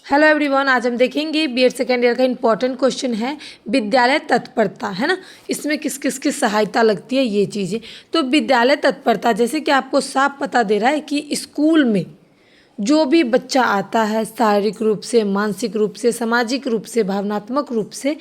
Hello everyone, आज हम देखेंगे बीएड सेकेंड ईयर का इम्पॉर्टेंट क्वेश्चन है विद्यालय तत्परता, है ना। इसमें किस किस की सहायता लगती है ये चीज़ें। तो विद्यालय तत्परता जैसे कि आपको साफ पता दे रहा है कि स्कूल में जो भी बच्चा आता है शारीरिक रूप से, मानसिक रूप से, सामाजिक रूप से, भावनात्मक रूप से,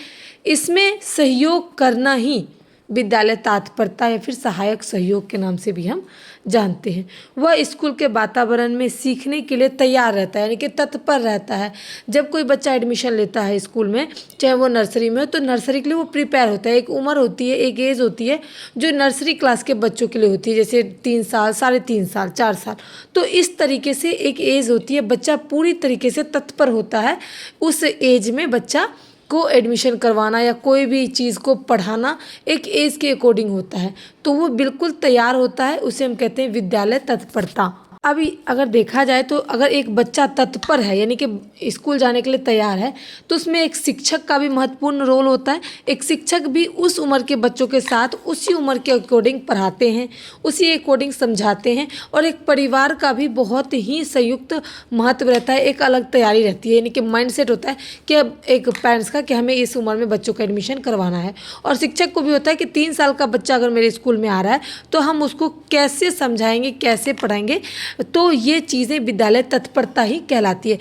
इसमें सहयोग करना ही विद्यालय तत्परता या फिर सहायक सहयोग के नाम से भी हम जानते हैं। वह स्कूल के वातावरण में सीखने के लिए तैयार रहता है, यानी कि तत्पर रहता है। जब कोई बच्चा एडमिशन लेता है स्कूल में, चाहे वो नर्सरी में हो, तो नर्सरी के लिए वो प्रिपेयर होता है। एक उम्र होती है, एक एज होती है जो नर्सरी क्लास के बच्चों के लिए होती है, जैसे 3 साल, 3.5 साल, 4 साल। तो इस तरीके से एक एज होती है, बच्चा पूरी तरीके से तत्पर होता है। उस एज में बच्चा को एडमिशन करवाना या कोई भी चीज़ को पढ़ाना एक एज के अकॉर्डिंग होता है, तो वो बिल्कुल तैयार होता है। उसे हम कहते हैं विद्यालय तत्परता। अभी अगर देखा जाए तो अगर एक बच्चा तत्पर है, यानी कि स्कूल जाने के लिए तैयार है, तो उसमें एक शिक्षक का भी महत्वपूर्ण रोल होता है। एक शिक्षक भी उस उम्र के बच्चों के साथ उसी उम्र के अकॉर्डिंग पढ़ाते हैं, उसी अकॉर्डिंग समझाते हैं। और एक परिवार का भी बहुत ही संयुक्त महत्व रहता है, एक अलग तैयारी रहती है, यानी कि माइंड सेट होता है कि अब एक पेरेंट्स का कि हमें इस उम्र में बच्चों का एडमिशन करवाना है। और शिक्षक को भी होता है कि 3 साल का बच्चा अगर मेरे स्कूल में आ रहा है तो हम उसको कैसे समझाएंगे, कैसे पढ़ाएंगे। तो ये चीज़ें विद्यालय तत्परता ही कहलाती है।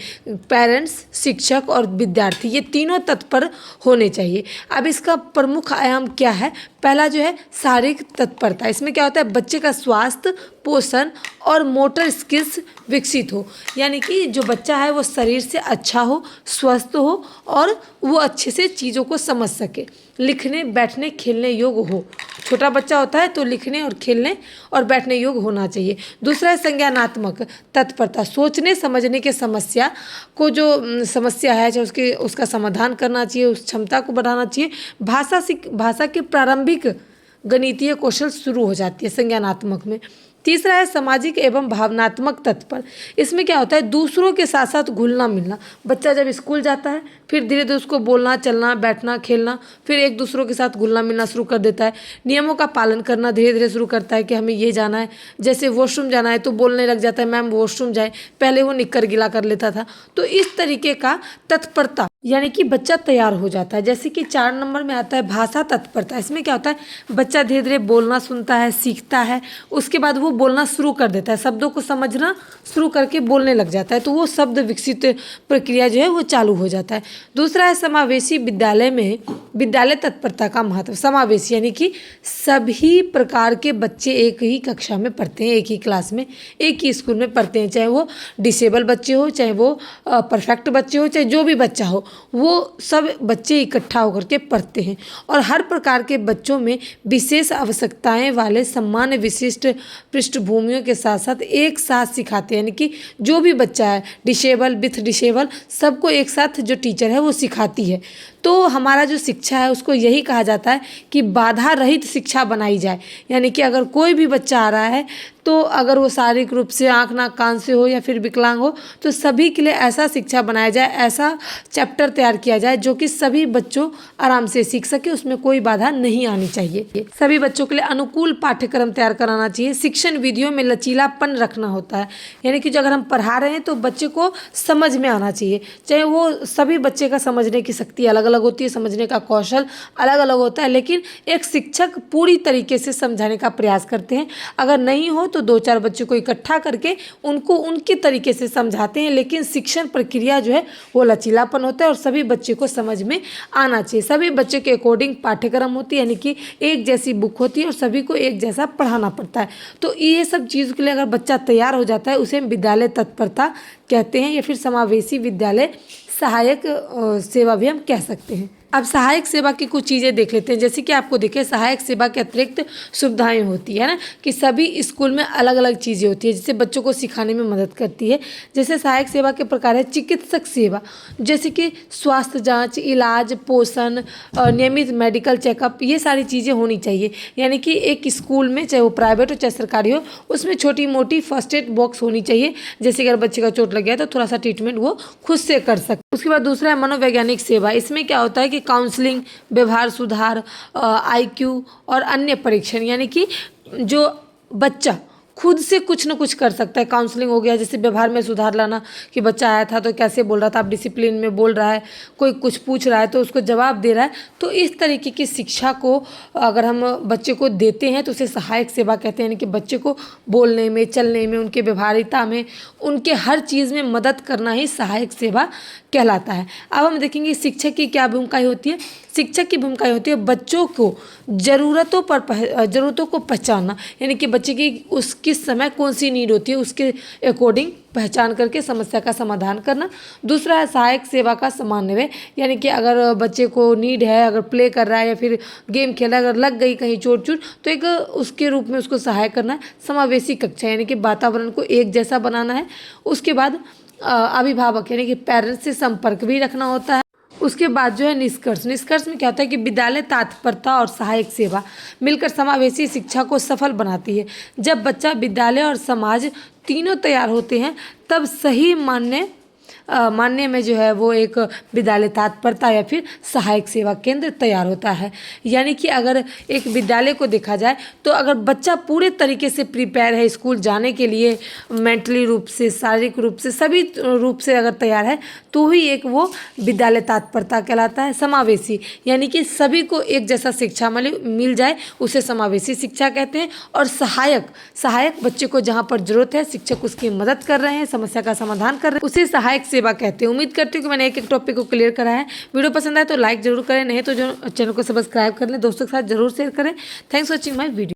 पेरेंट्स, शिक्षक और विद्यार्थी, ये तीनों तत्पर होने चाहिए। अब इसका प्रमुख आयाम क्या है? पहला जो है शारीरिक तत्परता। इसमें क्या होता है? बच्चे का स्वास्थ्य, पोषण और मोटर स्किल्स विकसित हो, यानी कि जो बच्चा है वो शरीर से अच्छा हो, स्वस्थ हो और वो अच्छे से चीज़ों को समझ सके, लिखने, बैठने, खेलने योग्य हो। छोटा बच्चा होता है तो लिखने और खेलने और बैठने योग्य होना चाहिए। दूसरा है संज्ञानात्मक तत्परता। सोचने समझने के समस्या को, जो समस्या है चाहे उसका समाधान करना चाहिए, उस क्षमता को बढ़ाना चाहिए। भाषा के प्रारंभिक गणितीय कौशल शुरू हो जाती है संज्ञानात्मक में। तीसरा है सामाजिक एवं भावनात्मक तत्पर। इसमें क्या होता है? दूसरों के साथ साथ घुलना मिलना। बच्चा जब स्कूल जाता है फिर धीरे धीरे उसको बोलना, चलना, बैठना, खेलना, फिर एक दूसरों के साथ घुलना मिलना शुरू कर देता है। नियमों का पालन करना धीरे धीरे शुरू करता है कि हमें ये जाना है, जैसे वॉशरूम जाना है तो बोलने लग जाता है मैम वॉशरूम जाए, पहले वो निक्कर गिला कर लेता था। तो इस तरीके का तत्परता, यानी कि बच्चा तैयार हो जाता है। जैसे कि 4 नंबर में आता है भाषा तत्परता। इसमें क्या होता है? बच्चा धीरे धीरे बोलना सुनता है, सीखता है, उसके बाद वो बोलना शुरू कर देता है, शब्दों को समझना शुरू करके बोलने लग जाता है। तो वो शब्द विकसित प्रक्रिया जो है वो चालू हो जाता है। दूसरा है समावेशी विद्यालय में विद्यालय तत्परता का महत्व। समावेशी यानी कि सभी प्रकार के बच्चे एक ही कक्षा में पढ़ते हैं, एक ही क्लास में, एक ही स्कूल में पढ़ते हैं, चाहे वो डिसेबल बच्चे हो, चाहे वो परफेक्ट बच्चे हो, चाहे जो भी बच्चा हो, वो सब बच्चे इकट्ठा होकर के पढ़ते हैं। और हर प्रकार के बच्चों में विशेष आवश्यकताएं वाले सामान्य विशिष्ट पृष्ठभूमियों के साथ साथ एक साथ सिखाते हैं, यानी कि जो भी बच्चा है डिसेबल विथ डिसेबल, सबको एक साथ जो टीचर है वो सिखाती है। तो हमारा जो शिक्षा है उसको यही कहा जाता है कि बाधा रहित शिक्षा बनाई जाए। यानी कि अगर कोई भी बच्चा आ रहा है तो अगर वो शारीरिक रूप से, आँख नाक कान से हो या फिर विकलांग हो, तो सभी के लिए ऐसा शिक्षा बनाया जाए, ऐसा चैप्टर तैयार किया जाए जो कि सभी बच्चों आराम से सीख सके, उसमें कोई बाधा नहीं आनी चाहिए। सभी बच्चों के लिए अनुकूल पाठ्यक्रम तैयार कराना चाहिए। शिक्षण विधियों में लचीलापन रखना होता है, यानी कि जो अगर हम पढ़ा रहे हैं तो बच्चे को समझ में आना चाहिए। चाहे वो सभी बच्चे का समझने की शक्ति अलग अलग होती है, समझने का कौशल अलग अलग होता है, लेकिन एक शिक्षक पूरी तरीके से समझाने का प्रयास करते हैं। अगर नहीं हो तो 2-4 बच्चों को इकट्ठा करके उनको उनके तरीके से समझाते हैं, लेकिन शिक्षण प्रक्रिया जो है वो लचीलापन होता है और सभी बच्चे को समझ में आना चाहिए। सभी बच्चे के अकॉर्डिंग पाठ्यक्रम होती है, यानी कि एक जैसी बुक होती है और सभी को एक जैसा पढ़ाना पड़ता है। तो ये सब चीज़ों के लिए अगर बच्चा तैयार हो जाता है उसे हम विद्यालय तत्परता कहते हैं, या फिर समावेशी विद्यालय सहायक सेवा भी हम कह सकते हैं। अब सहायक सेवा की कुछ चीज़ें देख लेते हैं। जैसे कि आपको देखें, सहायक सेवा के अतिरिक्त सुविधाएं होती है ना, कि सभी स्कूल में अलग अलग चीज़ें होती है जिससे बच्चों को सिखाने में मदद करती है। जैसे सहायक सेवा के प्रकार है चिकित्सक सेवा, जैसे कि स्वास्थ्य जांच, इलाज, पोषण, नियमित मेडिकल चेकअप, ये सारी चीज़ें होनी चाहिए। यानी कि एक स्कूल में, चाहे वो प्राइवेट हो चाहे सरकारी हो, उसमें छोटी मोटी फर्स्ट एड बॉक्स होनी चाहिए, जैसे कि अगर बच्चे का चोट लग गया तो थोड़ा सा ट्रीटमेंट वो खुद से कर सकते। उसके बाद दूसरा है मनोवैज्ञानिक सेवा। इसमें क्या होता है कि काउंसलिंग, व्यवहार सुधार, IQ और अन्य परीक्षण, यानी कि जो बच्चा खुद से कुछ ना कुछ कर सकता है। काउंसलिंग हो गया, जैसे व्यवहार में सुधार लाना कि बच्चा आया था तो कैसे बोल रहा था, अब डिसिप्लिन में बोल रहा है, कोई कुछ पूछ रहा है तो उसको जवाब दे रहा है। तो इस तरीके की शिक्षा को अगर हम बच्चे को देते हैं तो उसे सहायक सेवा कहते हैं, यानी कि बच्चे को बोलने में, चलने में, उनके व्यवहारिता में, उनके हर चीज़ में मदद करना ही सहायक सेवा कहलाता है। अब हम देखेंगे शिक्षक की क्या भूमिका होती है। शिक्षक की भूमिका होती है बच्चों को ज़रूरतों को पहचानना, यानी कि बच्चे की उस किस समय कौन सी नीड होती है उसके अकॉर्डिंग पहचान करके समस्या का समाधान करना। दूसरा है सहायक सेवा का समन्वय, यानी कि अगर बच्चे को नीड है, अगर प्ले कर रहा है या फिर गेम खेल रहा है, अगर लग गई कहीं चोट तो एक उसके रूप में उसको सहाय करना है। समावेशी कक्षा, यानी कि वातावरण को एक जैसा बनाना है। उसके बाद अभिभावक यानी कि पेरेंट्स से संपर्क भी रखना होता है। उसके बाद जो है निष्कर्ष में क्या होता है कि विद्यालय तत्परता और सहायक सेवा मिलकर समावेशी शिक्षा को सफल बनाती है। जब बच्चा, विद्यालय और समाज तीनों तैयार होते हैं तब सही मानने में जो है वो एक विद्यालय तत्परता या फिर सहायक सेवा केंद्र तैयार होता है। यानी कि अगर एक विद्यालय को देखा जाए तो अगर बच्चा पूरे तरीके से प्रिपेयर है स्कूल जाने के लिए, मेंटली रूप से, शारीरिक रूप से, सभी रूप से अगर तैयार है तो ही एक वो विद्यालय तत्परता कहलाता है। समावेशी यानी कि को एक जैसा शिक्षा मिल जाए उसे समावेशी शिक्षा कहते हैं। और सहायक बच्चे को जहाँ पर जरूरत है शिक्षक उसकी मदद कर रहे हैं, समस्या का समाधान कर रहे हैं, उसे सहायक सेवा कहते हैं। उम्मीद करती हूँ कि मैंने एक एक टॉपिक को क्लियर करा है। वीडियो पसंद आए तो लाइक जरूर करें, नहीं तो जो चैनल को सब्सक्राइब कर लें, दोस्तों के साथ जरूर शेयर करें। Thanks for watching my video.